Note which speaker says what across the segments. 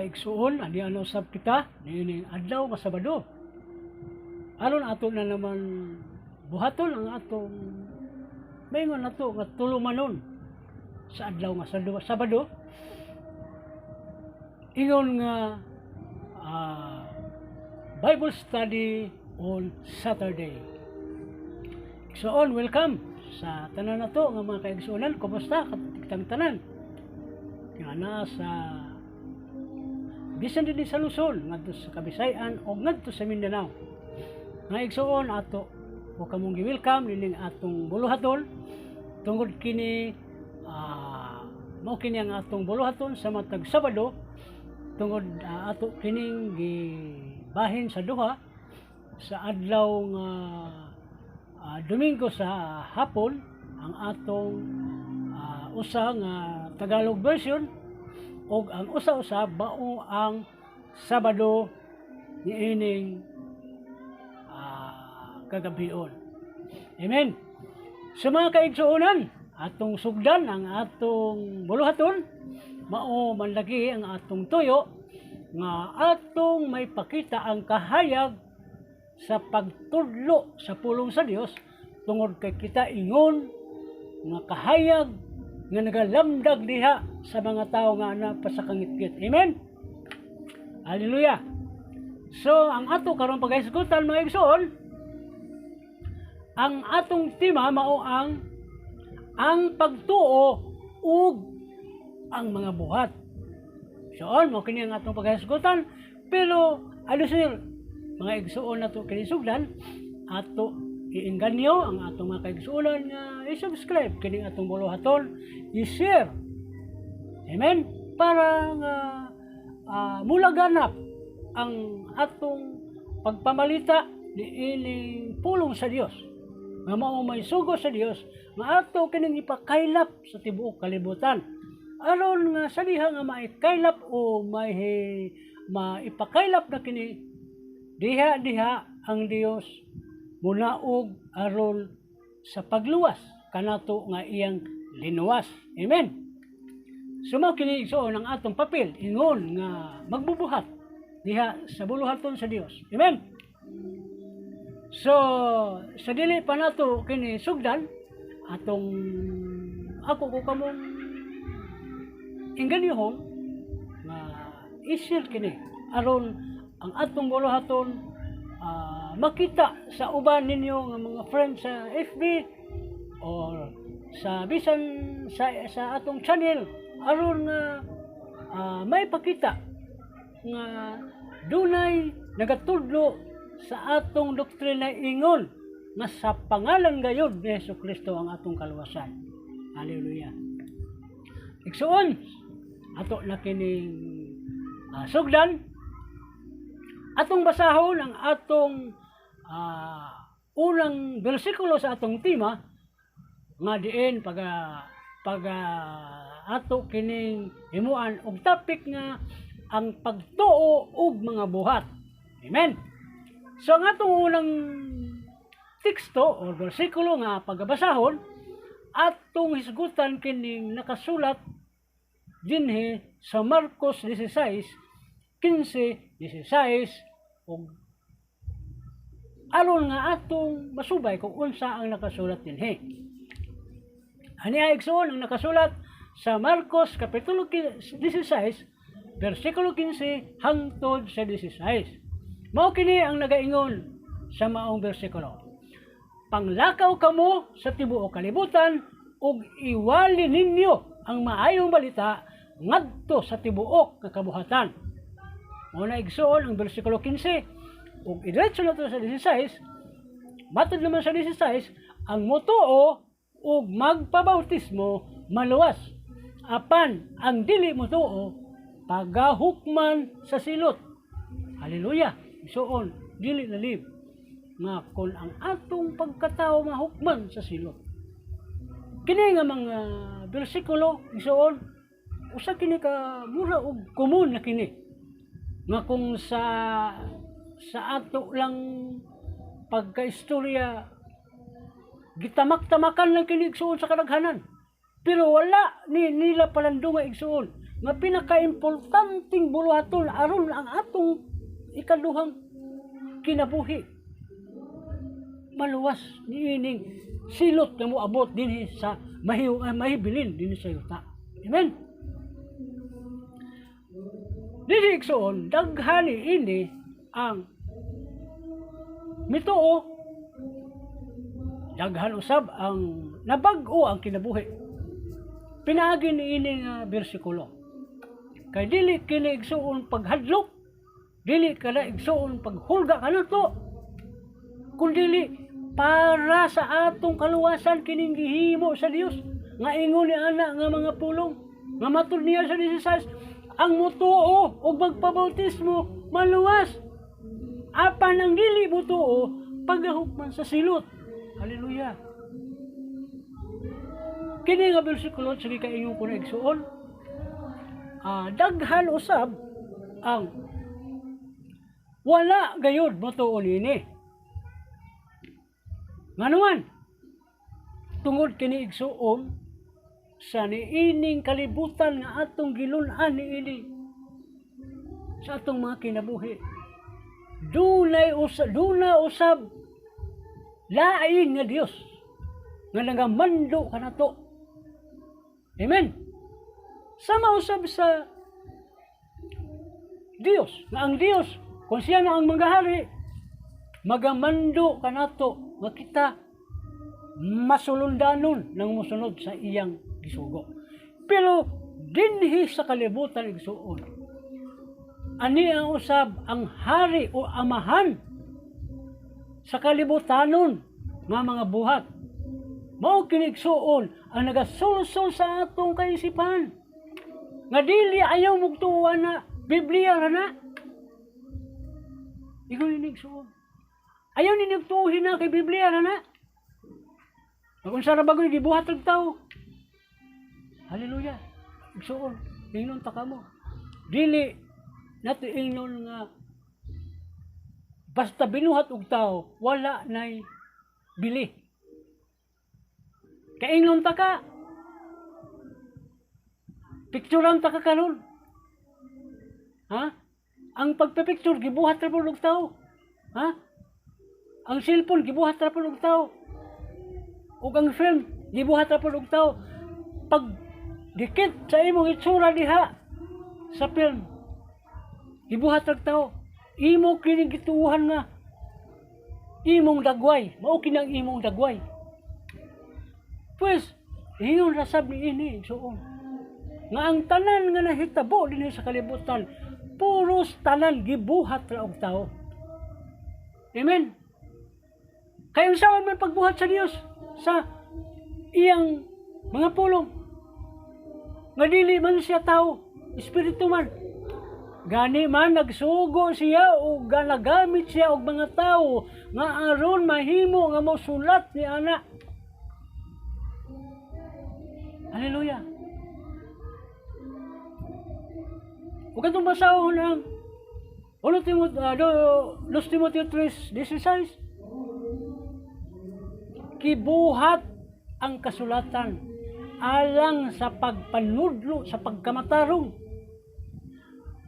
Speaker 1: igsuon, ani ano usab kita niining adlaw nga Sabado. Aron ato na naman buhaton ang atong maingon nato nga tulumanon sa adlaw nga Sabado. Ingon nga Bible study on Saturday. Igsuon, welcome sa tanan nato nga mga kaigsuonan. Kumusta katong tanan? Nga na sa bisan din sa Luzon, ngadto sa Kabisayan o ngadto sa Mindanao. Nga igsuon ato o kamong gi-welcome nining atong buluhaton tungod kini mao kini ang atong buluhaton sa matag Sabado tungod ato kining gibahin sa duha sa adlaw nga Domingo sa hapon ang atong usa nga Tagalog version o ang usa-usa bao ang Sabado niining kagabion. Amen. Sa mga kaigsuonan, atong sugdan ang atong buluhaton, mao man lagi ang atong tuyo nga atong may pakita ang kahayag sa pagtudlo sa pulong sa Dios tungod kay kita ingon nga kahayag nga nagalamdag diha sa mga tao nga napasakangit-git. Amen. Hallelujah. So ang ato karon paghisgutan mga igsoon, ang atong tema mao ang pagtuo ug ang mga buhat. So mo kini ang atong paghisgutan, pero sir, mga igsuon nato kini sugdan ato iinganyo ang atong mga kaigsuonan nga i-subscribe kini atong buluhaton, i-share. Amen. Para nga mulaganap ang atong pagpamalita niining pulong sa Dios. Nga mao may sugo sa Dios nga ato kining ipakaylap sa tibuok kalibutan. Aron nga sa diha nga maikaylap o maipakaylap na kini diha ang Dios munaog aron sa pagluwas kanato nga iyang linuwas. Amen. Sumaw kini igsoon ang atong papel ingon nga magbubuhat diha sa buluhaton sa Dios. Amen. So sa dili pa nato kini sugdan atong ako ko kamong inganyohon nga i-share kini aron ang atong buluhaton makita sa uban ninyo nga mga friends sa FB or sa bisan sa atong channel aron nga may pakita nga dunay nagatudlo sa atong doktrina ingon nga sa pangalan gayud ni Jesucristo ang atong kaluwasan. Hallelujah. Igsuon ato na kining sugdan atong basahon ang atong unang bersikulo sa atong tema nga diin pag ato kining himuan og topic nga ang pagtuo ug mga buhat. Amen. So ang atong unang teksto o bersikulo nga pagbasahon atong hisgutan kining nakasulat dinhi sa Marcos 16:15-16 ug aron nga atong masubay kung unsa ang nakasulat dinhi. Ani ay igsoon ang nakasulat sa Marcos kapitulo 16 bersikulo 15 hangtod sa 16. Mao kini ang nagaingon sa maong bersikulo. Panglakaw kamo sa tibuok kalibutan ug iwali ninyo ang maayong balita ngadto sa tibuok nga kabuhatan. Mao na igsoon ang bersikulo 15 ug idiretso nato sa 16. Matod naman sa 16 ang motuo ug magpabautismo maluwas. Apan ang dili motuo pagahukman sa silot. Hallelujah. Igsoon dili na lib nga kon ang atong pagkatao mahukman sa silot. Kini nga mga bersikulo igsoon usa kini ka mura og common na kini nga kung sa ato lang pagkaistorya gitamak-tamakan lang kini igsuon sa kadaghanan, pero wala nila palandunga igsuon nga pinakaimportanteng buluhaton aron ang atong ikaduhang kinabuhi maluwas niining silot nga moabot dinhi sa mahibilin dinhi sa yuta. Amen. Dili igsoon daghani ini ang mituo, daghan usab ang nabag-o ang kinabuhi. Pinaagi niini nga bersikulo. Kay dili kini igsuon paghadlok, dili kada igsuon paghulga kanato, kundi para sa atong kaluwasan kining gihimo sa Dios nga ingon ni ana nga mga pulong nga matud niya sa 16 ang mutuo o magpabautismo maluwas apan ang dili mutuo paghukman sa silot. Hallelujah. Kini nga bersikulo sige kaingon ko na igsuon, daghan usab ang wala gayud mutuo nini. Nganuman, tungod kini igsuon sa niining kalibutan nga atong gilun-an niini sa atong mga kinabuhi. Dunay usab lain nga Dios nga nagamando kanato. Amen. Sama usab sa Dios nga ang Dios kung siya na ang manggahari magamando kanato nga kita masulundanon nang musunod sa iyang gisugo. Pero dinhi sa kalibutan igsuon ani ang usab ang hari o amahan sa kalibutanon nga mga buhat. Mao kini igsuon ang nagasulsol sa atong kaisipan nga dili ayaw mugtuon na Biblia ra na. Ikaw ni igsuon. Ayaw ni nagtuhin na kay Biblia ra na. Kung sa rabagoy gibuhat og tao. Hallelujah. Igsuon, ingnon ta kamo. Dili nato ingnon nga basta binuhat og tao wala nay bili. Kaingnon ta ka. Picturean ta ka karon. Ha? Ang pagpipicture gibuhat ra pud og tao. Ha? Ang cellphone gibuhat ra pud og tao. Ug ang film gibuhat ra pud og tao. Pag dikit sa imong itsura diha sa film gibuhat ra tao. Imo kini gituuhan nga imong dagway, mao kini ang imong dagway. Pues, ingon rasab ni ini, suon. Nga ang tanan nga nahitabo dinhi sa kalibutan, puros tanan gibuhat ra og tao. Amen. Kaya saan man pagbuhat sa Dios sa iyang mga pulong. Nga dili man siya tao, espiritu man. Gani man nagsugo siya o ganagamit siya og mga tao nga aron mahimo nga mosulat ni ana. Hallelujah. Ug katong basahon ang 2 Timoteo 3:16 kibuhat ang kasulatan alang sa pagpanudlo sa pagkamatarong.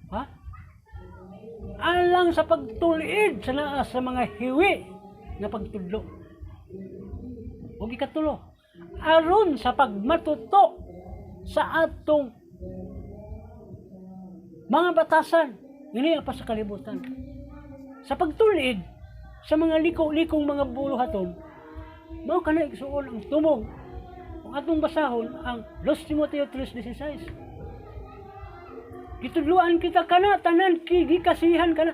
Speaker 1: Ha? Alang sa pagtulid sa mga hiwi na pagtudlo. Ug ikatulo, aron sa pagmatuto sa atong mga batasan ngini pa sa kalibutan. Sa pagtulid sa mga liko-likong mga buluhaton, mao kana igsuon ang tumong kung atong basahon ang 2 Timoteo 3:16. Gitudluan kita kana tanan gikasihan kana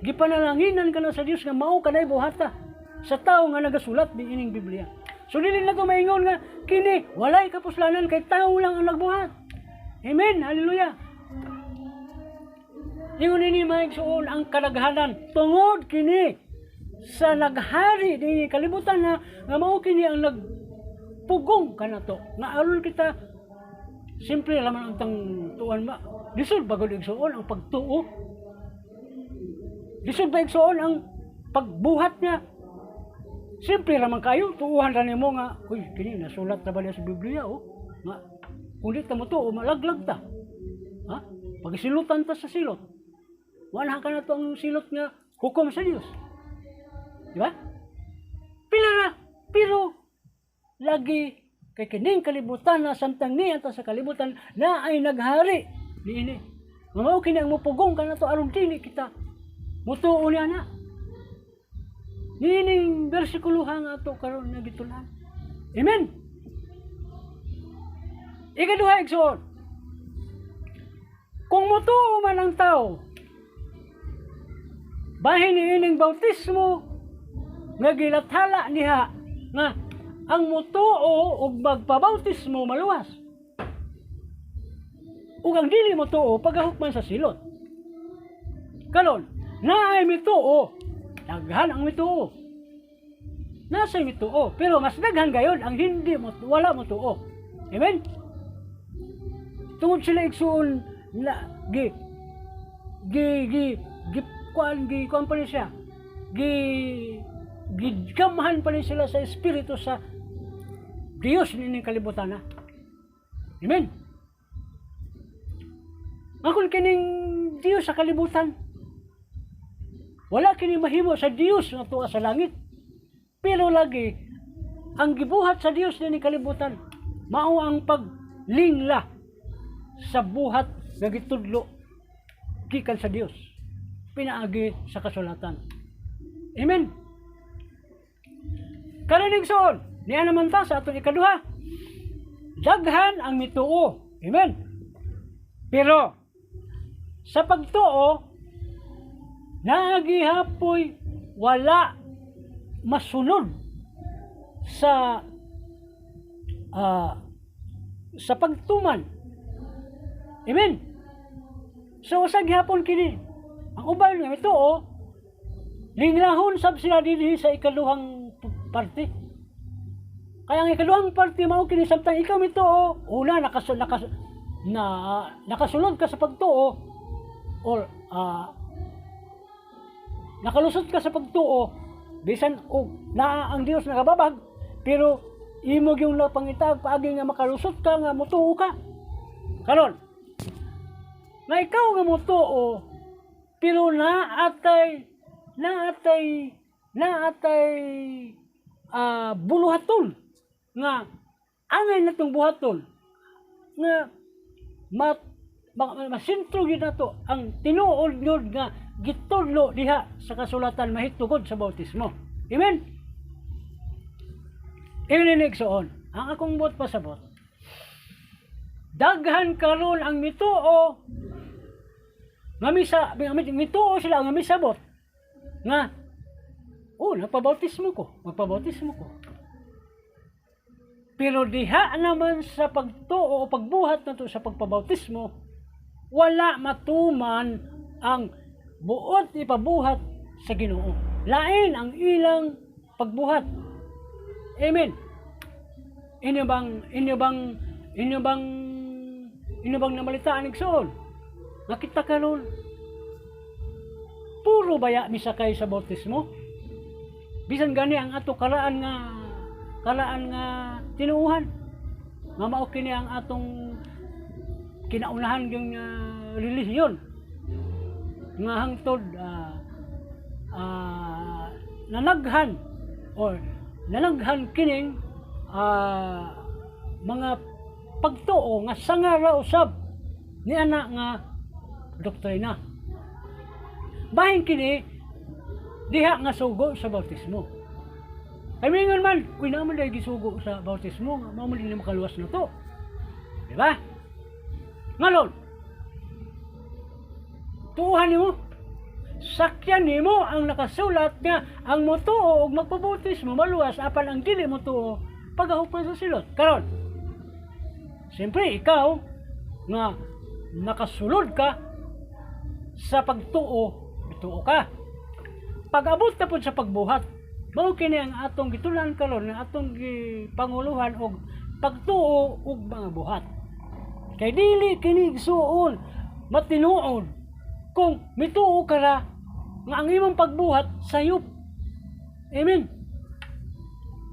Speaker 1: gipanalanginan kana sa Dios nga mao kanay buhata sa tawo nga nagasulat di ining Biblia. So dili na to maingon nga kini walay kapuslanan kay tawo lang ang nagbuhat. Amen. Hallelujah. Ingon ini maigsuon ang kadaghanan tungod kini sa naghari di kalibutan na nga mao kini ang nagpugong kanato nga aron kita simple laman ang tang tuan ma lisod bagod igsuon ang pagtuo, lisod ba igsuon ang pagbuhat niya. Simple raman kayo tuuhan ra nimo nga uy kini nasulat ta ba sa Biblia nga kung di ta mo tuo malaglag ta. Ha? Pagsilutan ta sa silot. Wala ka na to ang silot nga hukom sa Dios. Di ba? Pila na, pero lagi kay kining kalibutan na samtang niya ta sa kalibutan na ay naghari niini. Mao kini ang mupugong kana to aron dili kita mutuo niya na. Nining bersikulo nga ato karon nga gitulan. Amen. Ikaduha igsoon. Kung mutuo man ang tao, bahin niining bautismo nga gilathala niha nga ang mutuo ug magpabautismo maluwas. Ug ang dili mutuo pagahukman sa silot. Karon, naay mituo, daghan ang mituo. Nasa mituo, pero mas daghan gayon ang hindi wala mutuo. Amen. Tungod sila igsuon na kuan pa rin siya. Gidkamahan pa rin sila sa espiritu sa Diyos nining kalibutan na. Amen. Akon kining Diyos sa kalibutan. Wala kini mahimo sa Diyos nga tuwa sa langit. Pero lagi ang gibuhat sa Diyos nining kalibutan mao ang paglingla sa buhat nga gitudlo gikan sa Dios pinaagi sa kasulatan. Amen. Karinig soon niya naman ta sa atong ikaduha, daghan ang mituo. Amen. Pero sa pagtuo nagihapoy wala masunod sa pagtuman. Amen. So sa gihapon kini ang uban nga ito linglahon sab sila dinhi sa ikaduhang parte. Kaya ang ikaduhang parte mao kini samtang ikaw ito una nakasulod ka sa pagtuo or nakalusot ka sa pagtuo bisan og naa ang Dios nagababag pero imo gyung napangitag paagi nga makalusot ka nga mutuo ka. Karon na ikaw nga mutuo pero naatay buluhaton nga angay natong buhaton nga masintro gyud nato ang tinuod gyud nga gitudlo diha sa kasulatan mahitugod sa bautismo. Amen. Ininigsoon ang akong buot pasabot. Daghan karon ang mituo nga mituo sila nga misabot nga magpabautismo ko. Pero diha naman sa pagtuo o pagbuhat nato sa pagpabautismo wala matuman ang buot ipabuhat sa Ginoo. Lain ang ilang pagbuhat. Amen. Inyo bang namalitaan igsoon? Nakita karon puro baya misakay sa bautismo. Bisan gani ang ato karaan nga tinuuhan. Nga mao kini ang atong kinaunahan yung relihiyon. Nga hangtod nanaghan kining mga pagtuo nga sanga ra usab ni ana nga doktrina. Bahin kini diha nga sugo sa bautismo. Ay mingon man, kuy naman dahil gisugo sa bautismo, mao man din makaluwas na to. Diba? Ngalon, tuuhan nimo, sakyan nimo ang nakasulat nga ang mutuo og magpabautismo maluwas apan ang dili mutuo pagahukman sa silot. Karon, siyempre ikaw nga nakasulod ka sa pagtuo, bituo ka. Pag-abot na po sa pagbuhat, mao kini ang atong gitulan karon nga atong gipanguluhan og pagtuo ug mga buhat. Kay dili kini igsuon matinuod kung mituo ka ra nga ang imong pagbuhat sayop. Amen.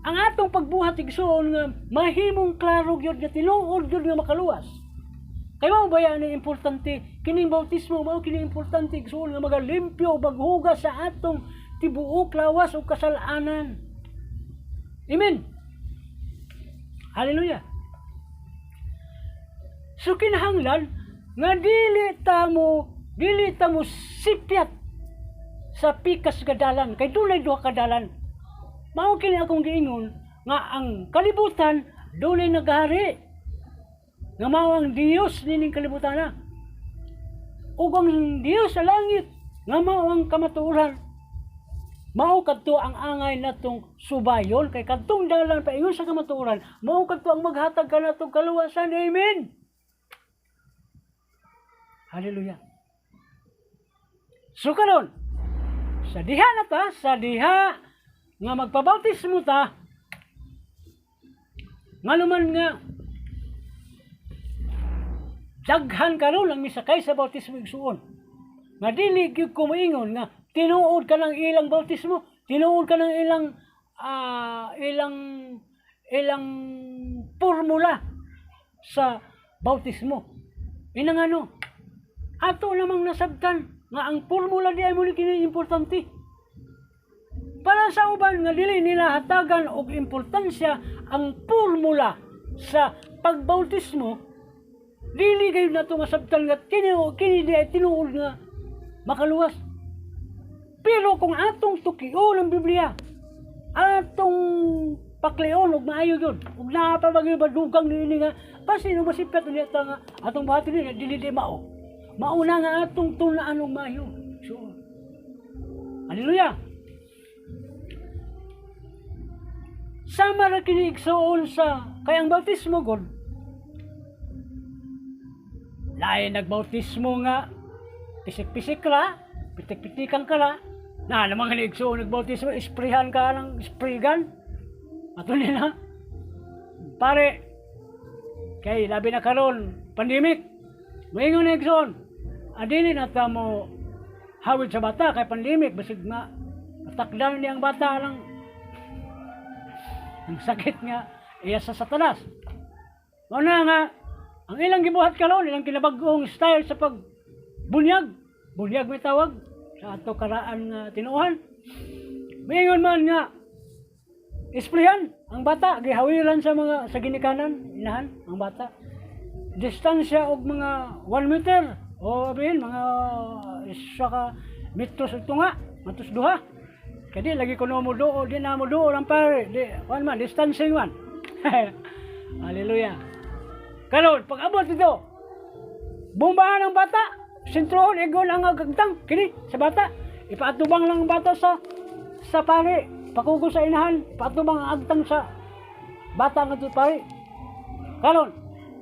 Speaker 1: Ang atong pagbuhat igsuon nga mahimong klaro gyud nga tinuod gyud nga makaluwas. Kay mao ba yan importante kining bautismo mao kini importante igsoon nga magalimpyo baghuga sa atong tibuok lawas ug kasalanan. Amen. Hallelujah. So kinahanglan nga dili ta mo sipyat sa pikas nga dalan kay dunay duha ka dalan. Mao kini akong giingon nga ang kalibutan dunay nagahari nga mao ang Dios nining kalibutan na. Ug ang Dios sa langit nga mao ang kamatuoran. Mao kadto ang angay natong subayon kay kadtong dalan paingon sa kamatuoran, mao kadto ang maghatag kanatong kaluwasan. Amen. Hallelujah. So karon sa diha na ta, sa diha nga magpabautismo ta, nganuman nga daghan karon ang misakay sa bautismo igsuon. Nga dili gyud ko moingon nga tinuod ka ng ilang bautismo, tinuod ka ng ilang formula sa bautismo. Inang ano, ato namang nasabtan nga ang formula di ay mo kini importante. Para sa uban nga dili nila hatagan og importansya ang formula sa pagbautismo, dili gayud nato masabtan nga kini di ay tinuod nga makaluwas. Pero kung atong tukion ang Biblia, atong pakleon og maayo gyud, ug naa pa badugang nini nga pasino masipyat niya ta nga atong buhaton ni dili mao. Mauna nga atong tunaan og maayo. So, hallelujah. Sama ra kini igsuon sa kay ang bautismo god. Lain nagbautismo nga pisik-pisik ra, pitik-pitikan ka ra. Na namang igsuon nagbautismo, isprihan ka ng isprigan. Ato nila. Pare, kay labi na karon pandemic. Moingon na igsoon. Adili na ta mo hawid sa bata kay pandemic basig nga matakdan niya ang bata lang ang sakit nga iya sa Satanas. Una nga ang ilang gibuhat karon, ilang kinabag-ong style sa pagbunyag. Bunyag may tawag sa ato karaan nga tinuohan. Moingon man nga isprihan ang bata, gihawiran sa mga sa ginikanan, inahan ang bata. Distansya og mga 1 meter o abihin mga isa ka metros ug tunga, matos duha. Kadi lagi ko mo duo, di na mo duo lang pare. Di wan man distancing man. Hallelujah. Karon pag abot dito, bombahan ang bata, sentrohon igon ang agtang kini sa bata. Ipaatubang lang ang bata sa pare, pakugo sa inahan, patubang ang agtang sa bata nga pare. Karon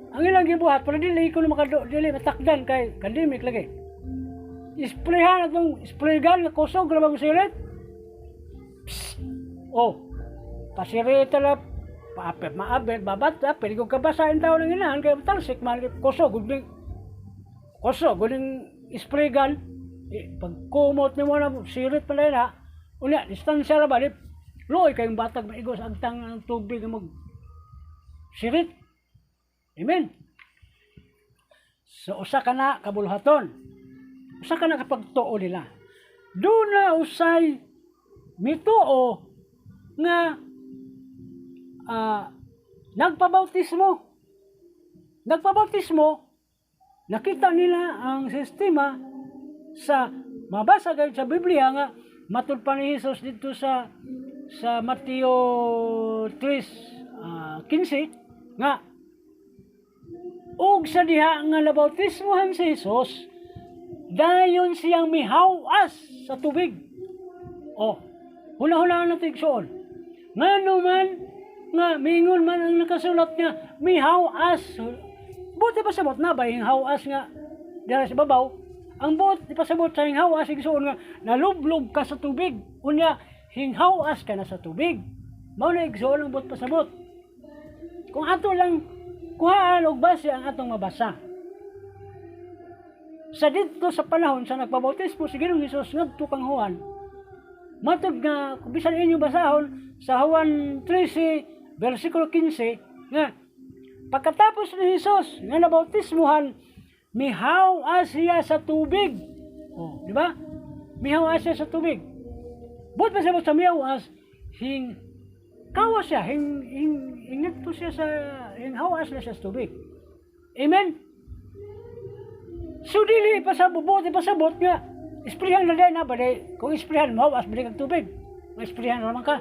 Speaker 1: ang ilang gibuhat pero dili ko na dili matakdan kay pandemic lagi. Isprehan atong spray gun nga kusog ra bang siret. Oh, pasiret la paapet maabet babata pwede ko kabasahin daw ng inahan kay talsik man kusog guding spray gun. Pag kumot ni mo na sirit pala na unya distansya ra ba loy kayong batag maigos agtang ang tubig mag sirit. Amen. So usa ka na kabulhaton. Usa ka na kapagtuo nila. Do na usay mituo nga nagpabautismo. Nakita nila ang sistema sa mabasa gayud sa Biblia nga matud pa ni Jesus dito sa Mateo 3:15 nga ug sa diha nga nabautismohan si Jesus, dayon siyang mihawas sa tubig. Oh, hula-hulaan natin igsoon. Nganuman nga mingon man ang nakasulat niya, mihawas. Buti pa sabot na ba yung hawas nga dira sa babaw? Ang buti pa sabot sa hinghawas igsoon nga nalublog ka sa tubig. Unya hinghawas ka na sa tubig. Mao na igsoon ang buti pa sabot. Kung ato lang kuhaan og base ang atong mabasa. Sa dito sa panahon sa nagpabautismo si Ginoong Hesus ngadto kang Juan. Matod nga kung bisan inyo basahon sa Juan 13 versikulo 15 nga pagkatapos ni Hesus nga nabautismohan mihaw siya sa tubig. Oh, di ba? Mihaw siya sa tubig. But pasabot sa mihaw hing kawa siya, nagto siya sa, hawas na siya sa tubig. Amen? So, dili pasabot nga, isprihan na din na, baday, kung isprihan mo, hawas, baday kang tubig. Kung isprihan naman ka.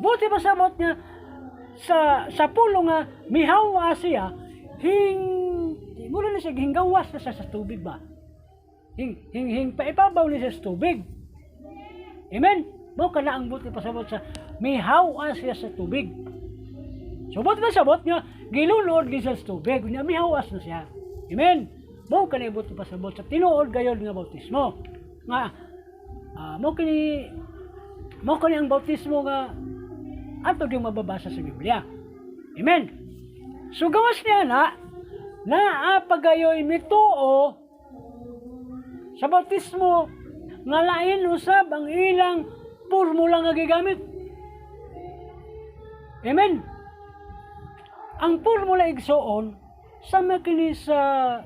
Speaker 1: Buti pasabot nga, sa pulo nga, mihawa siya, mula na siya, hinggawas na siya sa tubig ba? Paipabaw na siya sa tubig. Amen? Mo ka na ang buti pasabot sa mihaw siya sa tubig. So, buti pasabot nga, gilunod siya sa tubig, niya mihawas na siya. Amen? Mo ka na buti pasabot sa tinuod gayon nga bautismo. Nga, mo kani ang bautismo nga ato di mababasa sa Biblia. Amen? So, gawas niya na pagayoy mituo sa bautismo nga lain usab ang ilang formula nga gigamit. Amen. Ang formula igsoon sama kini sa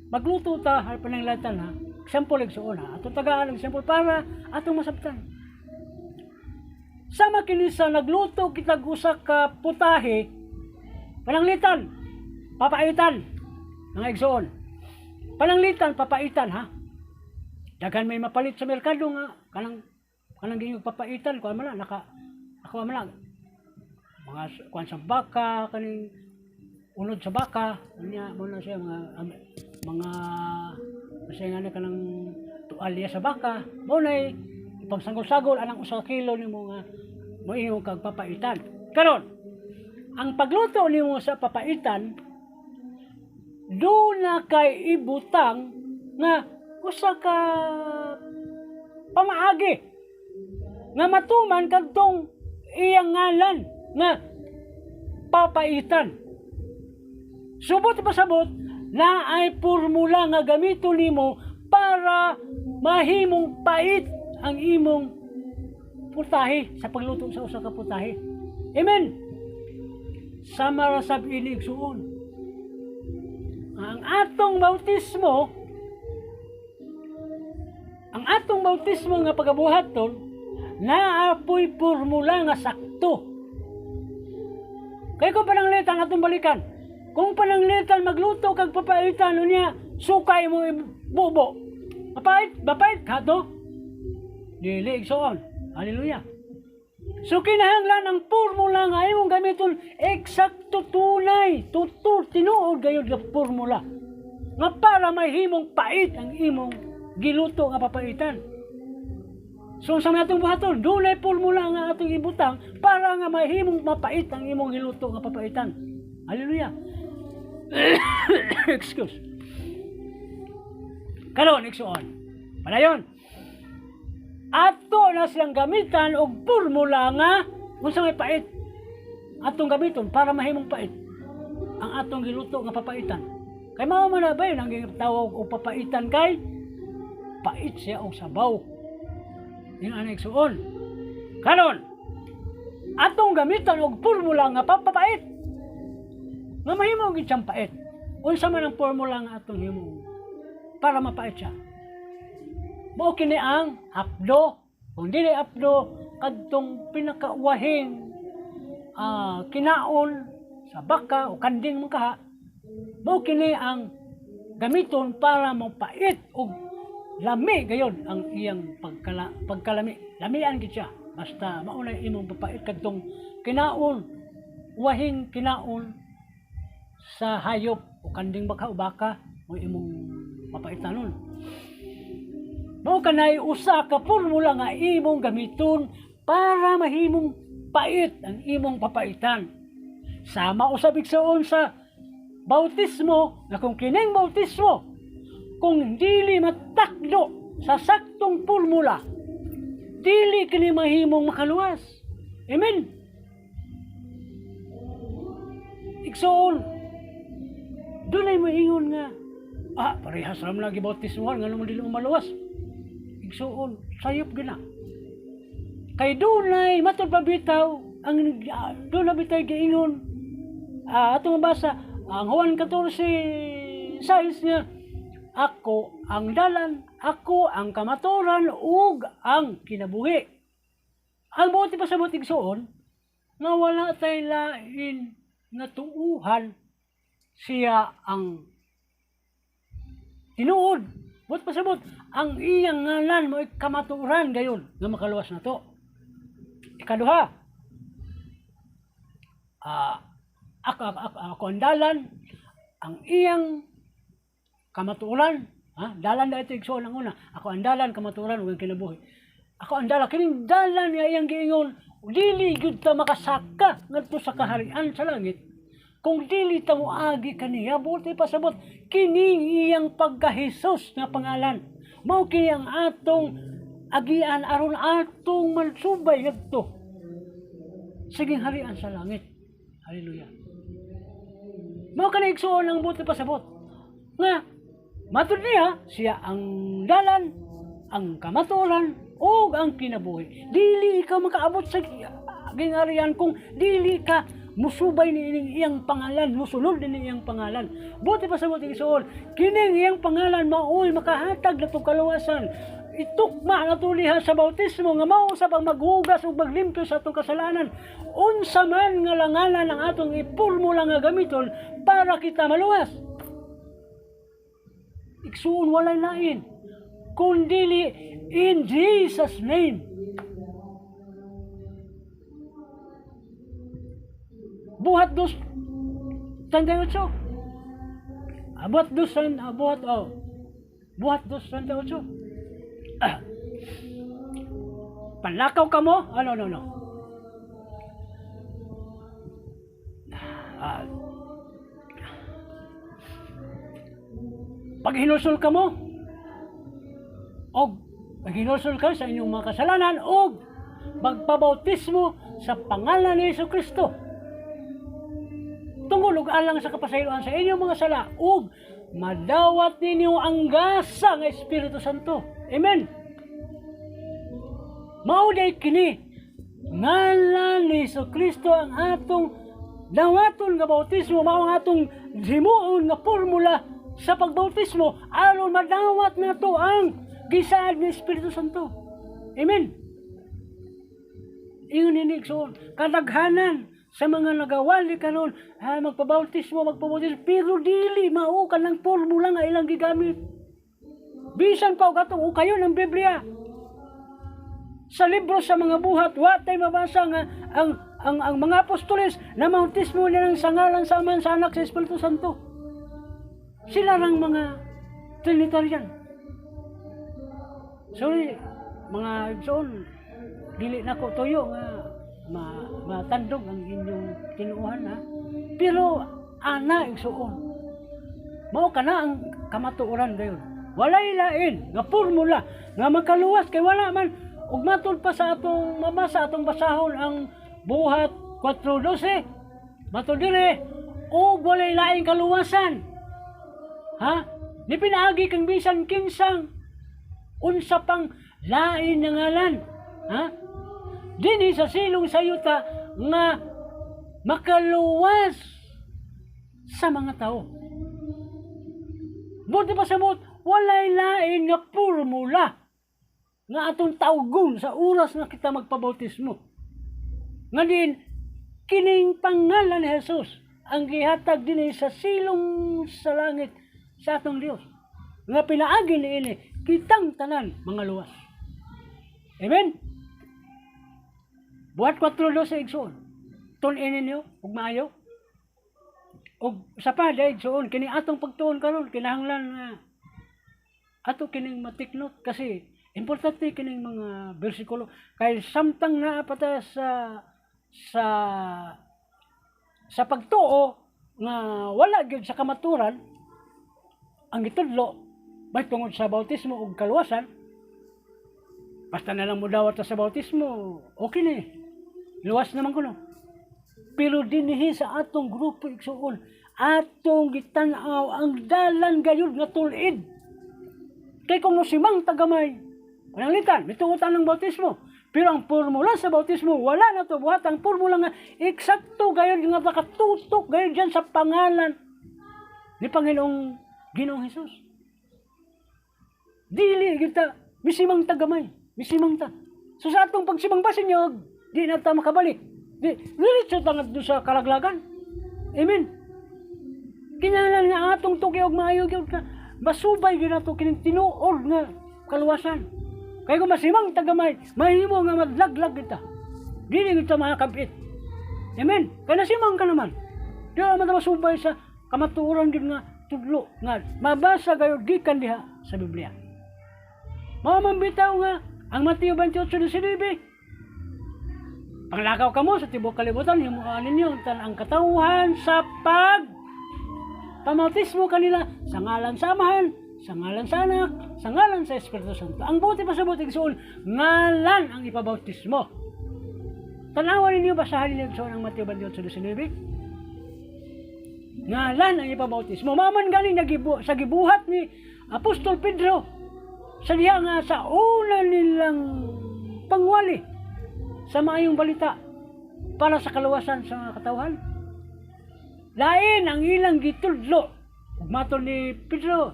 Speaker 1: magluto ta hay pananglatan ha. Example igsoon ha. Ato tagaan example para atong masabtan. Sama kini sa nagluto kitag usa ka putahe pananglitan, papaitan nga igsoon. Pananglitan, papaitan ha. Dagan may mapalit sa merkado nga kanang gingog papaitan ko man ako man mga kuan sa baka kaning unod sa baka unya mo na siya mga masayang kanang tualya sa baka mo nay ipagsanggol-sagol anang 1 kilo nimo nga mo imong kag papaitan. Karon ang pagluto nimo sa papaitan do na kay ibutang nga usa ka pamaagi nga matuman kadtong iyang ngalan nga papaitan. Subot pasabot na ay formula nga gamito nimo para mahimong pait ang imong putahe sa pagluto sa usa ka putahe. Amen. Sama ra sab ini igsuon. Ang atong bautismo nga pagabuhaton naapoy formula nga sakto. Kay kung pananglitan atong balikan. Kung pananglitan magluto kag papaitan unya sukay mo bubo. Mapait kato. Dili igsoon. Hallelujah. So kinahanglan ang formula nga imong gamiton eksakto tunay, tinuod gayud nga formula. Nga para mahimong pait ang imong giluto nga papaitan. So sa atong buhaton, dunay formula nga atong ibutang para nga mahimong mapait ang imong giluto nga papaitan. Hallelujah. Excuse. Karon igsuon. Padayon. Ato na siyang gamitan og formula nga unsa may pait. Atong gamiton para mahimong pait ang atong giluto nga papaitan. Kay mao man ba ang gitawag og papaitan kay pait siya og sabaw. Yung anak suon. Karon atong gamitan og formula nga papapait. Nga mahimong gid siyang pait. Unsa man ang formula nga atong himo para mapait siya. Mao kini ang apdo. Kung dili apdo kadtong pinakauwahing kinaon sa baka o kanding man kaha. Mao kini ang gamiton para mapait og lami gayon ang iyang pagkalami. Lamian gid siya. Basta mao na imong papait kadtong kinaon, wahing kinaon sa hayop o kanding baka o baka mo imong papaitanon. Mao kanay usa ka formula nga imong gamiton para mahimong pait ang imong papaitan. Sama usab igsoon sa bautismo na kung kining bautismo kung dili matakdo sa saktong formula dili kini mahimong makaluwas. Amen. Igsoon dunay moingon nga parehas ram lagi bautismohan nga naman dili maluwas. Igsuon sayop gina kay dunay matod pabitaw ang dunay bitay giingon atong basa ang Juan 14:6 niya, ako ang dalan, ako ang kamaturan ug ang kinabuhi. Ang buti pa sa butig suon nga wala tay lain na tuuhan, siya ang tinuod. Buti pa sa but ang iyang ngalan mo kamaturan gayon nga makaluwas na to. Ikaduha, ako ang dalan, ang iyang kamaturan, dalan na ito igsoon ang una. Ako ang dalan, kamaturan, ug ang kinabuhi. Ako ang dalan, kining dalan nga iyang giingon, dili gyud ta makasaka ngadto sa kaharian sa langit. Kung dili ta moagi kaniya, buti pasabot kining iyang pagka-Hesus nga pangalan. Mao kini ang atong agian aron atong mansubay ngadto siging harian sa langit. Hallelujah. Mao kanang igsoon ang buti pasabot nga matud niya siya ang dalan, ang kamaturan ug ang kinabuhi. Dili ka makaabot sa gingharian kung dili ka musubay ni ining iyang pangalan, musunod ni iyang pangalan. Buti pa sa buti igsoon, kining iyang pangalan maoy makahatag na kaluwasan. Itukma na tuliha sa bautismo nga mao sa pang maghugas ug maglimpyo sa atong kasalanan. Unsa man nga langalan ang atong ipurmula nga gamiton para kita maluwas. Igsoon walay lain kundi in Jesus name. Buhat 2:38. Buhat 2:38. Panlakaw ka mo? No. Pag hinusol ka mo, pag hinusol ka sa inyong mga kasalanan, magpabautismo sa pangalan ni Jesucristo. Tungkol ug alang sa kapasayloan sa inyong mga sala, madawat ninyo ang gasa ng Espiritu Santo. Amen. Mao day kini ngalan ni Jesucristo ang atong dawaton nga bautismo, mao ang atong himuon nga formula sa pagbautismo aron madawat nato ang gisaad ni Espiritu Santo. Amen. Ingon ini igsoon, kadaghanan sa mga nagawali karon magpabautismo, pero dili mao kanang formula nga ilang gigamit. Bisan pa og atong ukayo ng Biblia. Sa libro sa mga buhat, watay mabasa nga ang mga apostoles na bautismo nilang sa ngalan sa Ama, sa Anak, sa Espiritu Santo. Sila rang mga Trinitarian. Sorry, mga igsoon, dili na ko tuyo nga matandog ang inyong tinuuhan pero ana igsuon mao kana ang kamatuoran gayon. Walay lain nga formula nga makaluwas kay wala man ug matud pa sa atong mamasa atong basahon ang buhat 4:12 matud dire walay lain kaluwasan. Ni pinaagi kang bisan kinsang unsa pang lain nga ngalan dinhi sa silong sayuta nga makaluwas sa mga tao. Buti pa sa walay lain nga formula nga atong tawgon sa oras nga kita magpabautismo. Nga din, kining pangalan ni Jesus ang gihatag dinhi sa silong sa langit sa atong Dios. Nga pinaagi niini kitang tanan mga luwas. Amen. Buhat 4:12 igsoon. Tun-inin niyo ug maayo. Ug sa pa igsoon kini atong pagtuon karon kinahanglan nga ato kining matiknot kasi importante kining mga bersikulo kay samtang naa pata sa pagtuo nga wala gyud sa kamaturan ang gitudlo bay tungod sa bautismo ug kaluwasan. Basta na lang mo dawat sa bautismo, okay ni. Luwas naman ko no. Pero dinhi sa atong grupo igsuon, atong gitan-aw ang dalan gayud nga tulid. Kay kung musimang tagamay, pananglitan, mituotan ng bautismo. Pero ang formula sa bautismo, wala na to buhat. Ang formula nga, eksakto gayon nga nakatutok gayon dyan sa pangalan ni Panginoong Ginoong Hesus. Dili kita, misimang ta gamay, misimang ta. So sa atong pagsimang ba sinyo, di na ta makabalik. Diretso tangad doon sa kalaglagan. Amen. Kinahanglan nga atong tukiog maayo gyud ka. Masubay gyud nato kining tinuod nga kaluwasan. Kaya kung masimang tagamay, mahimo nga madlaglag kita. Dili kita makakabit. Amen. Kaya nasimang ka naman. Di naman masubay sa kamatuoran din nga tudlo nga mabasa kayo gikan diha sa Biblia. Mamambitaw nga ang Mateo 28:19. Panglakaw kamo sa tibok kalibutan, himuan ninyo ang katauhan sa pamautismo kanila sa ngalan sa Amahan, sa ngalan sa Anak, sa ngalan sa Espiritu Santo. Ang buti pa sa buti igsoon, ngalan ang ipabautismo. Tanawan ninyo, basahan ninyo igsoon ang Mateo 28:19. Ngalan ang ipabautismo. Maman galing sa gibuhat ni Apostol Pedro sa diha nga sa una nilang pangwali sa maayong balita para sa kaluwasan sa mga katawhan. Lain ang ilang gitudlo. Matol ni Pedro,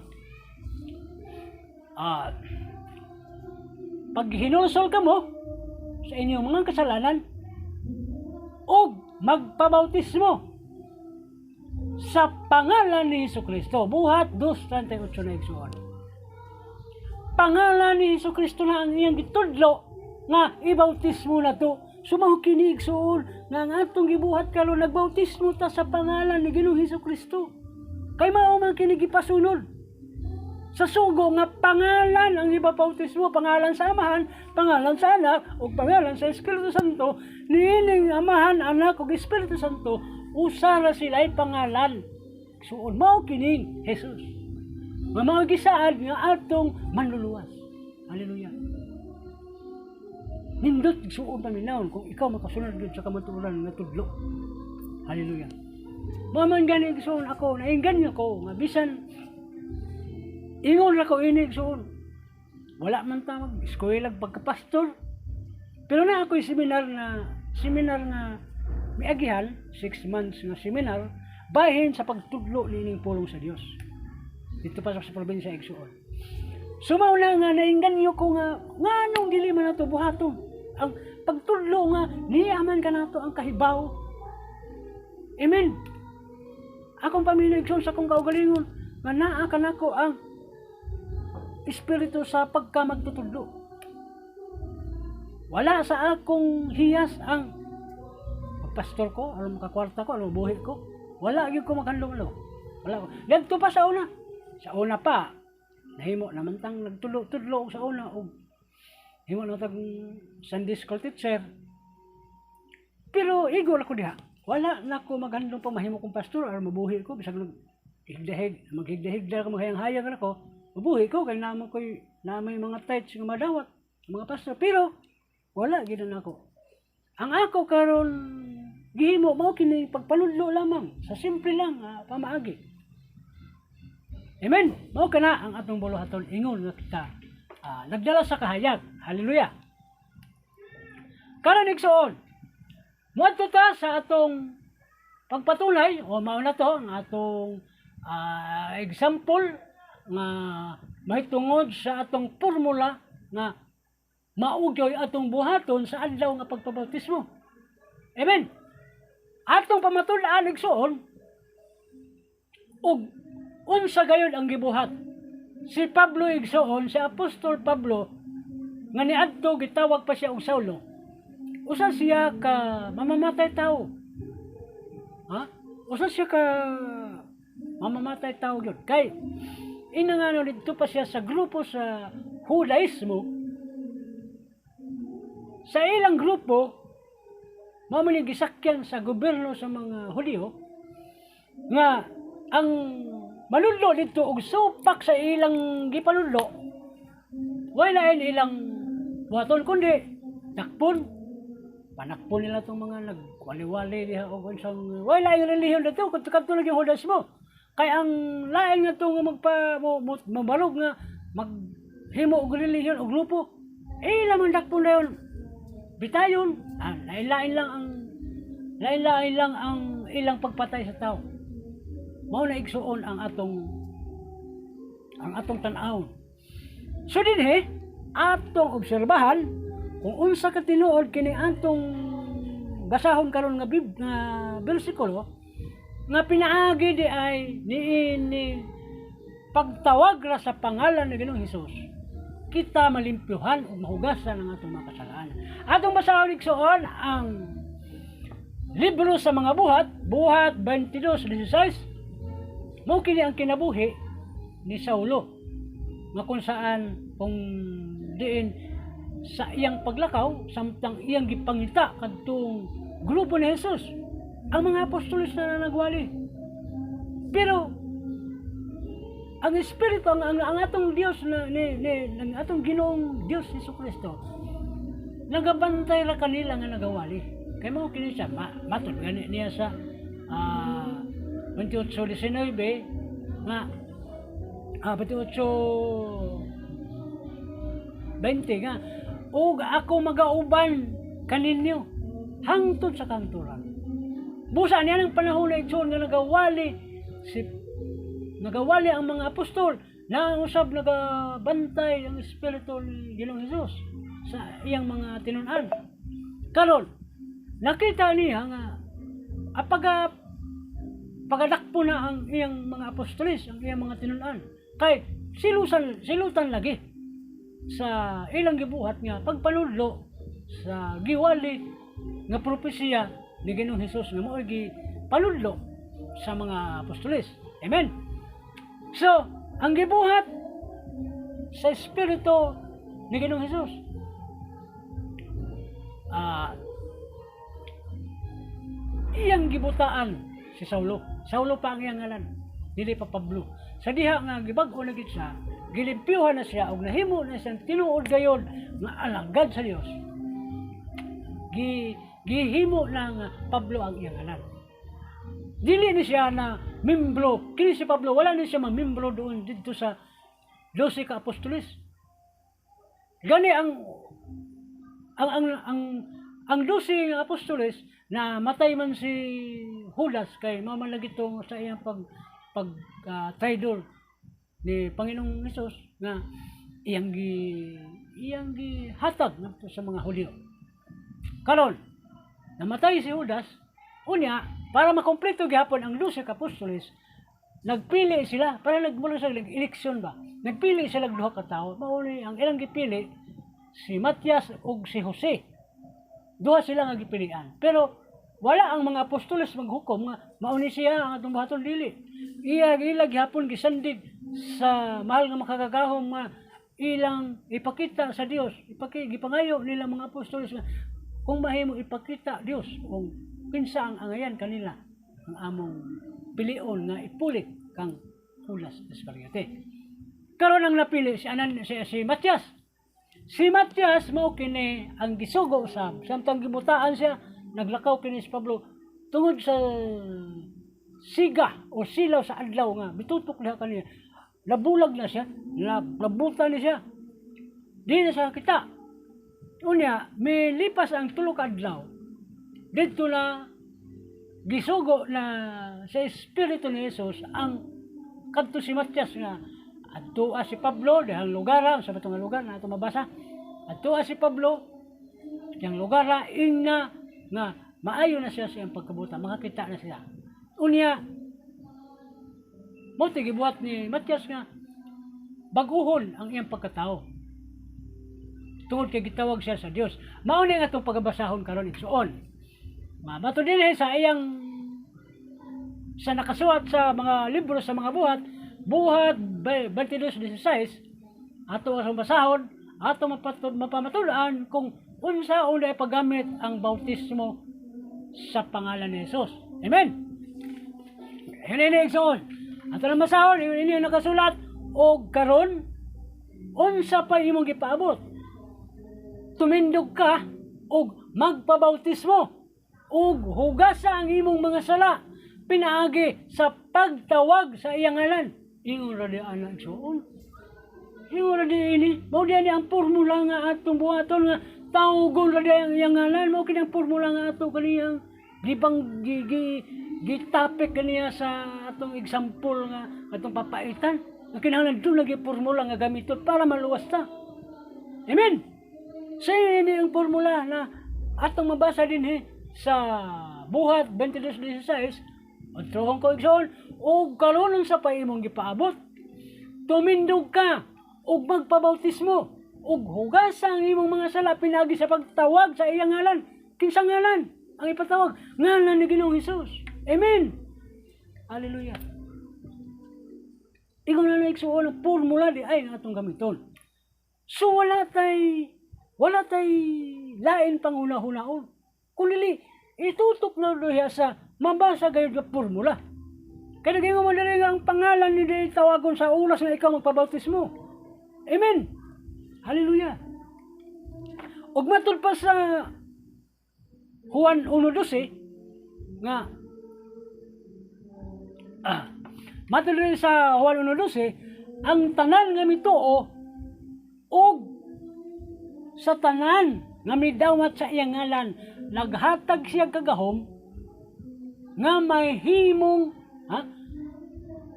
Speaker 1: pag hinulsol ka mo sa inyong mga kasalanan o magpabautismo sa pangalan ni Jesucristo. Buhat 2:38 na igsoon. Pangalan ni Jesucristo na ang iyang gitudlo nga ibautismo na to. Sumaho kini igsoon nga ang atong gibuhat karon nagbautismo ta sa pangalan ni Ginoong Jesucristo. Kay mao man kini gipasunod sa sugo nga pangalan ang ibabautismo, pangalan sa Amahan, pangalan sa Anak, o pangalan sa Espiritu Santo. Niining Amahan, Anak, o Espiritu Santo, usara sila'y pangalan. Suon mao kining Jesus. Mao gisaad nga atong manluluwas. Hallelujah. Nindot suon paminaw kung ikaw makasunod gyud sa kamatuoran nga tudlo. Hallelujah. Maman gani igsoon ako, nainggan ko nga bisan ingon ra ko ini igsoon. Wala man ta mag-eskwela pagka-pastor. Pero na ako'y seminar nga miagihan, 6 months nga seminar bahin sa pagtudlo nining pulong sa Dios. Dito pa sa probinsya igsoon. Sumauna nga naingganyo ko nga nganong dili man nato buhaton. Ang pagtudlo nga niyaman ka nato ang kahibaw. Amen. Akong pamilya igsoon sa akong kaugalingon nga naa kanako ang espiritu sa pagka magtutudlo. Wala sa akong hiyas ang pastor ko, alam makakwarta ko, alam buhi ko. Wala gyud ko maghandlo. Wala ko. Dito pa sa una. Sa una pa, nahimo naman tang nagtudlo sa una og himo na tag Sunday school teacher. Pero igor ako diha. Wala na ko maghandlo pa mahimo kong pastor aron mabuhi ko bisag maghigdahig ko mahayang-hayang ako. Mabuhi ko kay naman ko'y namay mga tithes nga madawat, mga pastor. Pero wala gid na ako. Ang ako karon gihimo mao kini pagpanudlo lamang sa simple lang pamaagi. Amen. Mao kana ang atong buluhaton ingon nga kita nagdala sa kahayag. Hallelujah. Karon igsoon. Moadto ta sa atong pagpatunay o mao na to ang atong example nga mahitungod sa atong formula nga maugyoy atong buhaton sa adlaw nga pagpabautismo. Amen. Atong pamatud-an igsoon ug unsa gayud ang gibuhat. Si Pablo igsoon, si Apostol Pablo nga niadto gitawag pa siya og Saulo. Usa siya ka mamamatay tao. Usa siya ka mamamatay tao gyud. Kay inangano dito pa siya sa grupo sa Judaismo. Sa ilang grupo, mamani gisakyan sa gobyerno sa mga Hudyo nga ang maludlo dito og supak sa ilang gipanudlo wala ilang buhaton kundi takpon panakpon nila tong mga nagwali-wali diha og unsang wala yung relihiyon dito kadto lang yung Judaismo. Kay ang lain nga ito nga mabalog nga maghimo og relihiyon o grupo, ilang ang dakpon na yun. bitayon, lain-lain lang ang ilang pagpatay sa tao. Mao na igsuon ang atong tan-aw. So dinhi atong obserbahan kung unsa ka tinuod kini atong basahon karon nga bersikulo nga pinaagi di ay ni pagtawag ra sa pangalan ni Ginoong Hesus, kita malimpyuhan o mahugasan ang atong mga kasalanan. Atong basahon igsuon ang libro sa mga buhat 22:16. Mao kini ang kinabuhi ni Saulo, nga kung saan kung diin sa iyang paglakaw samtang iyang gipangita kadtong grupo ni Jesus, ang mga apostolos na nagwali. Pero ang Espiritu, ang atong Dios ang atong Ginoong Dios Jesucristo, nagabantay ra kanila nga nagawali. Kay mao kini siya matud gani niya sa 28:19 nga 28:20 nga, ug ako magauban kaninyo hangtod sa kanturan. Busa niya ng panahon na igsoon nga nagawali ang mga apostol na usab nagabantay ang Espiritu ni Ginoong Hesus sa iyang mga tinun-an. Karon nakita niya nga pagadakpo na ang iyang mga apostolis, ang iyang mga tinun-an, kay silutan lagi sa ilang gibuhat nga pagpanudlo sa giwali nga propesiya ni Ginoong Hesus nga mao gi panudlo sa mga apostolis. Amen. So, ang gibuhat sa Espiritu ni Ginoong Hesus, iyang gibutaan si Saulo. Saulo pa ang iyang ngalan, dili pa Pablo. Sa diha nga gibag-o na gid siya, gilimpyuhan na siya og nahimo na siyang tinuod gayon nga alagad sa Dios. Gihimo na nga Pablo ang iyang ngalan. Dili ni siya na membro. Kini si Pablo wala ni siya mamembro doon dito sa 12 ka apostolis. Gani ang 12 nga apostolis na matay man si Judas kay mamalagitong sa iyang traidor ni Panginoong Hesus nga iyang gihatag ngadto sa mga Hudyo. Karon namatay si Judas, unya para makompleto gihapon ang 12 ka apostolis, nagpili sila para nagmulo sa eleksyon ba. Nagpili sila duha ka tawo. Mao ni ang ilang gipili si Matias ug si Jose. Duha sila nga gipilian. Pero wala ang mga apostolos maghukom nga mauni siya ang atong buhaton, dili. Iya gihapon gisandig sa mahal nga makagagahom nga ilang ipakita sa Dios, gipangayo nila mga apostolos nga kung mahimo ipakita Dios kung kinsa ang angayan kanila ang among pilion nga ipulit kang Judas Iscariote. Karon ang napili si Matias. Si Matias mao kini ang gisugo usab samtang gibutaan siya, naglakaw kini si Pablo tungod sa siga o silaw sa adlaw nga bitutok diha kaniya. Nabulag na siya, nabuta ni siya. Di na siya kita. Unya, may lipas ang 3 ka adlaw. Dito na gisugo na sa Espiritu ni Jesus ang kadto si Matias nga adto si Pablo dihang lugar sa batong lugar na ato mabasa. Adto si Pablo dihang lugar inga nga maayo na siya sa iyang pagkabuta, makakita na siya. Unya mo gibuhat ni Matias nga baguhon ang iyang pagkatao. Tungod kay gitawag siya sa Dios. Mao ni nga atong pagbasahon karon igsuon. Mato din sa iyang sa nakasulat sa mga libro sa mga buhat 22:16 ato ang basahon, ato mapamatulaan kung unsa unay paggamit ang bautismo sa pangalan ni Jesus. Amen. Ini igsuon. Ato ang basahon, ini nakasulat og karon unsa pa imong gipaabot? Tumindog ka og magpabautismo ug hugasa ang imong mga sala pinaagi sa pagtawag sa iyang ngalan. Ingon ra di ana igsuon. Ingon ra di ini, mao di ang formula nga atong buhaton nga tawgon ra ang iyang ngalan mo kinang formula nga ato kaniyang gibang gitapik kaniya sa atong example nga atong papaitan. Nga kinahanglan doon lagi formula nga gamiton para maluwas ta. Amen. Sa ini ang formula na atong mabasa din sa Buhat 22:16. Adtohon ko igsoon og karon sa paimong gipaabot. Tumindog ka ug magpabautismo ug hugasan ang imong mga sala pinagi sa pagtawag sa iyang ngalan. Kinsang ngalan ang ipatawag? Ngalan ni Ginoong Hesus. Amen. Hallelujah. Ingon na igsuon ang formula di ay nga atong gamiton. So wala tay lain panguna-hunaon. Kundi itutok na diha sa mabasa gayud nga formula. Kaya gingon mo diri nga ang pangalan ni di tawagon sa oras nga ikaw magpabautismo. Amen. Hallelujah. Ug matud pa sa Juan 1:12 nga matud rin sa Juan 1:12 ang tanan nga mituo og sa tanan nga midawat sa iyang ngalan naghatag siya kagahom nga may himong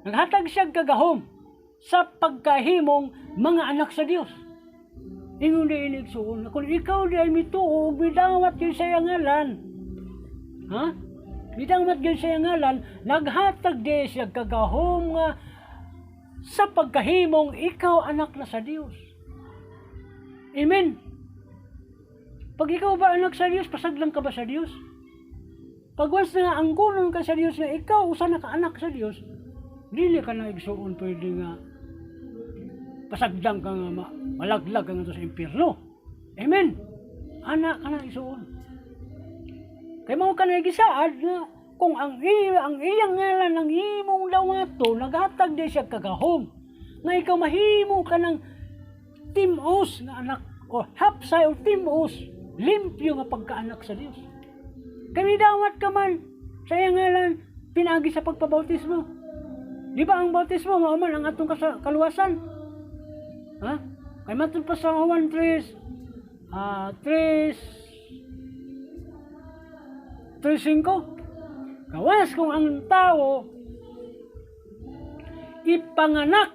Speaker 1: naghatag siya kagahom sa pagkahimong mga anak sa Dios. Ingon di iligsuon kung ikaw di ay mituo midawat gyud sa iyang ngalan midawat gyud sa iyang ngalan naghatag di siya kagahom nga sa pagkahimong ikaw anak na sa Dios. Amen. Pag ikaw ba anak sa Diyos, pasaglang ka ba sa Diyos? Pag once na anggunon ka sa Diyos na ikaw usa na ka anak sa Diyos, dili ka na igsuon pwede nga pasaglang ka nga malaglag ka nga sa impyerno. Amen. Anak ka na igsuon. Kaya mo ka na igisaad nga kung ang iyang ngalan ng imong dawato naghatag di siya kagahom nga ikaw mahimo ka ng timos nga anak o hapsay o timos limpyo nga pagkaanak sa Dios. Kami dawat ka man sa iyang ngalan pinagi sa pagpabautismo. Di ba ang bautismo mao man ang atong kaluwasan? Kay matud pa sa Juan 3:5 kawas kung ang tao ipanganak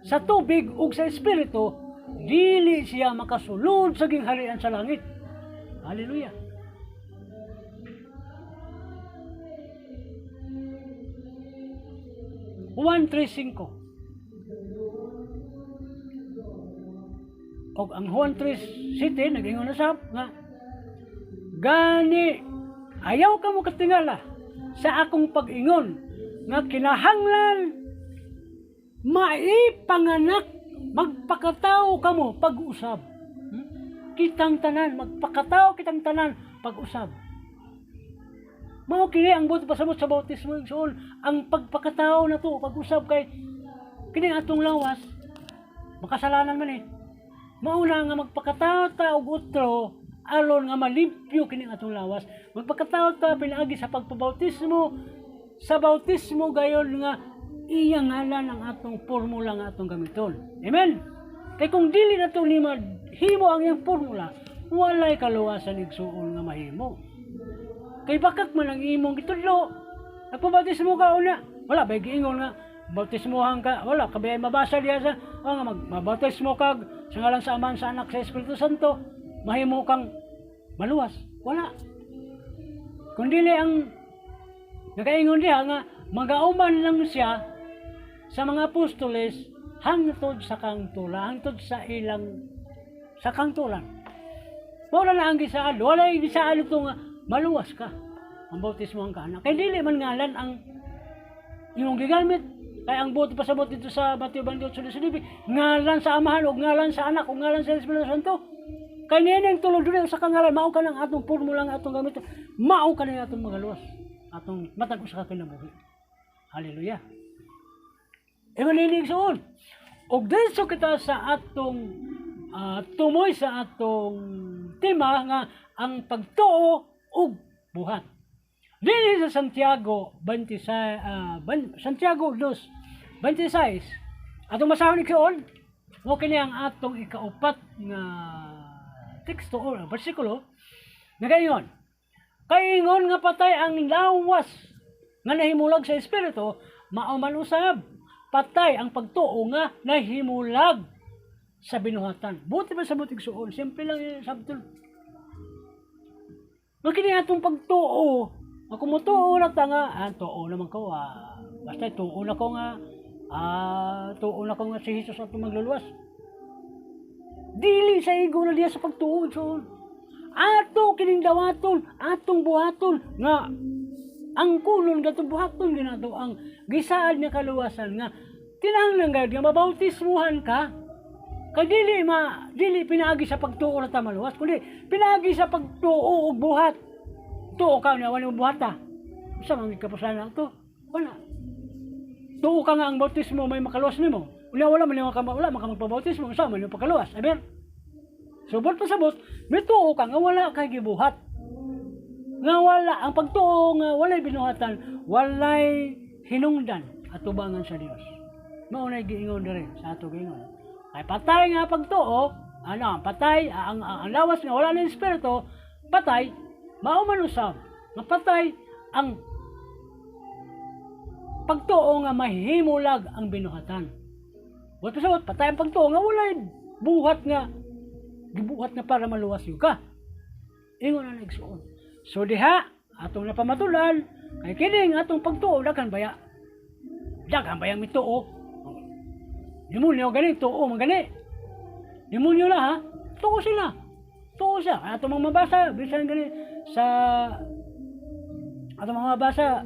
Speaker 1: sa tubig ug sa espiritu, dili siya makasulod sa gingharian sa langit. Hallelujah. Juan 3:5. Og ang Juan 3:7 nag-ingon na sab nga gani ayaw ka mo katingala sa akong pag-ingon nga kinahanglan maipanganak magpakatao kamo pag-usab. Kitang tanan magpakatao kitang tanan pag-usab. Mao kini ang buot pasabot sa bautismo igsoon ang pagpakatao na to pag-usab kay kini atong lawas makasalanan man mauna nga magpakatao ta og utro alon nga malimpyo kini atong lawas. Magpakatao ta pinaagi sa pagpabautismo sa bautismo gayon nga iyang ngalan ang atong formula nga atong gamiton. Amen. Kay kung dili nato ni himo ang iyang formula, walay kaluwasan igsuon nga mahimo. Kay bakak man ang imong gitudlo, nagpabautismo ka una, wala ba giingon nga bautismohan ka, wala kabay mabasa diha sa nga magbautismo ka sa ngalan sa Ama sa Anak sa Espiritu Santo, mahimo kang maluwas. Wala. Kung dili ang nagaingon diha nga magauman lang siya sa mga apostoles hangtod sa kangtulan, hangtod sa ilang sa kangtulan. Wala na ang gisaad, wala ang gisaad ito nga maluwas ka ang bautismo ang kaanak. Kaya dili man ngalan ang imong gigamit. Kaya ang buot pasabot dito sa Mateo 28:19 ngalan sa Amahan o ngalan sa Anak o ngalan sa Espiritu Santo. Kaya niya yung tulog doon sa kangalan, mao ka ng atong formula nga atong gamit. Mao ka na atong magaluwas. Atong matag sa kinabuhi. Hallelujah. Emanilig soon. Og diretso kita sa atong tumoy sa atong tema nga ang pagtuo og buhat. Dili sa Santiago 26, Santiago 2:26. Atong masahon igsoon. Mo kini ang atong ikaupat nga teksto o bersikulo nga gayon. Kaingon nga patay ang lawas nga nahimulag sa espiritu, mao man usab patay ang pagtuo nga nahimulag sa binuhatan. Buti ba sa butig suon? Simple lang yung sabtol. Magkini atong pagtuo. Ako mo tuo na ta nga, tuo naman ko, basta tuo na ko nga, tuo na ko nga si Jesus atong magluluwas. Dili sa igo na diya sa pagtuo, suon. Ato kining dawaton, atong buhaton, nga, ang kulon gatong buhaton, ginato ang gisaad nga kaluwasan nga, tinahanglan gayud nga mabautismuhan ka, kay dili pinaagi sa pagtuo na tamaluwas, kundi pinaagi sa pagtuo og buhat. Tuo ka na wala mo buhata. Sa mga kapusanan to, wala. Tuo ka nga ang bautismo may makaluwas nimo. Wala makamagpabautismo, sa man yung pakaluwas. Aber. Subot pa sabot, may tuo ka nga wala kay gibuhat. Nga wala ang pagtuo nga walay binuhatan, walay hinungdan at tubangan sa Dios. Mao na giingon diri sa ato giingon. Ay patay nga pagtuo, patay ang lawas nga wala na espiritu, patay, mao man usab, nga patay ang pagtuo nga mahimulag ang binuhatan. Wala sa patay ang pagtuo nga wala buhat nga gibuhat nga para maluwas yung ka. Ingon na nagsuon. So diha atong napamatulan kay kining atong pagtuo daghan baya. Daghan bayang mituo. Demonyo gani, tuo man gani. Demonyo na ha, tuo sila. Tuo siya. Ato mga mabasa, bisan gani sa ato mga mabasa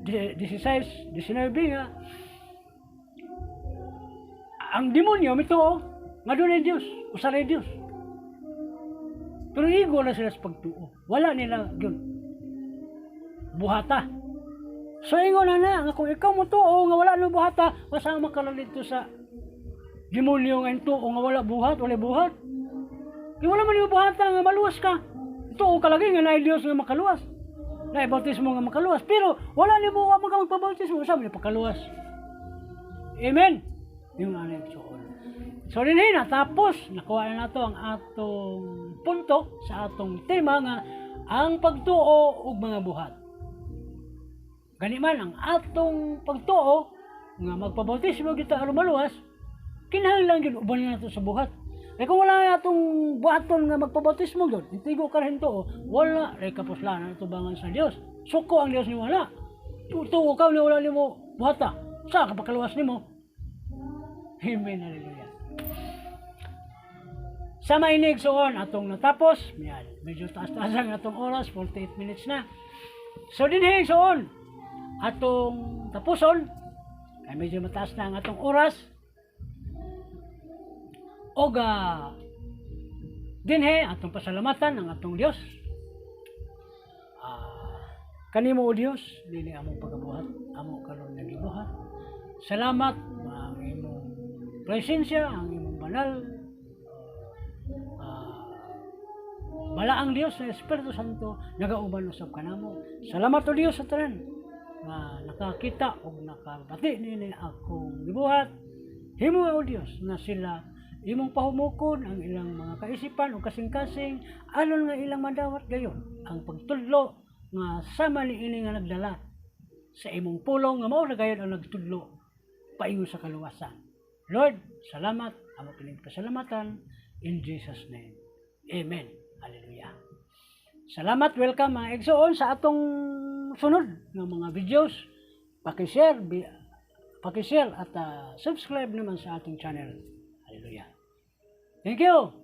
Speaker 1: 16, 19 nga. Ang demonyo mituo, nga doon ay Diyos, usaray Diyos. Pero igo na sila sa pagtuo. Wala nila yun. Buhata. So ingon na nga kung ikaw mo tuo nga wala no buhata, masama ka lang dito sa demonyo nga tuo nga wala buhat, wala buhat. Kung wala man yung buhata nga maluwas ka, tuo ka lagi nga na Dios nga makaluwas. Na bautismo nga makaluwas, pero wala ni mo ka magpabautismo, sa man pakaluwas. Amen. Yung anay suon. So din tapos nakuha na nato ang atong punto sa atong tema nga ang pagtuo ug mga buhat. Gani man ang atong pagtuo nga magpabautismo kita aron maluwas, kinahanglan gyud uban nato sa buhat. Kaya kung wala atong buhaton nga magpabautismo gyud, itigo ka rin to, wala ray kapuslanan tubangan sa Dios. Suko ang Dios ni wala. Tuo ka ni wala nimo buhata. Sa kapakaluwas nimo. Amen, hallelujah. Sa mainig suon atong natapos, medyo taas-taas ang atong oras, 48 minutes na. So dinhi suon atong tapuson, kay medyo mataas na ang atong oras. Og dinhi atong pasalamatan ang atong Dios. Kanimo o Dios, dili among pagabuhat, amo karon nga gibuhat. Salamat ang imong presensya, ang imong banal. Bala ang Dios sa Espiritu Santo nagauban usab kanamo. Salamat o Dios sa tanan nga nakakita o nakabati nini akong gibuhat. Himo o Dios na sila imong pahumukon ang ilang mga kaisipan o kasing-kasing aron nga ilang madawat gayon ang pagtudlo nga sama ni ini nga nagdala sa imong pulong nga mao na gayon ang nagtudlo paingon sa kaluwasan. Lord, salamat, amo kining pasalamatan in Jesus name. Amen. Hallelujah. Salamat, welcome mga igsoon sa atong sunod ng mga videos. Paki-share at subscribe naman sa ating channel. Hallelujah. Thank you.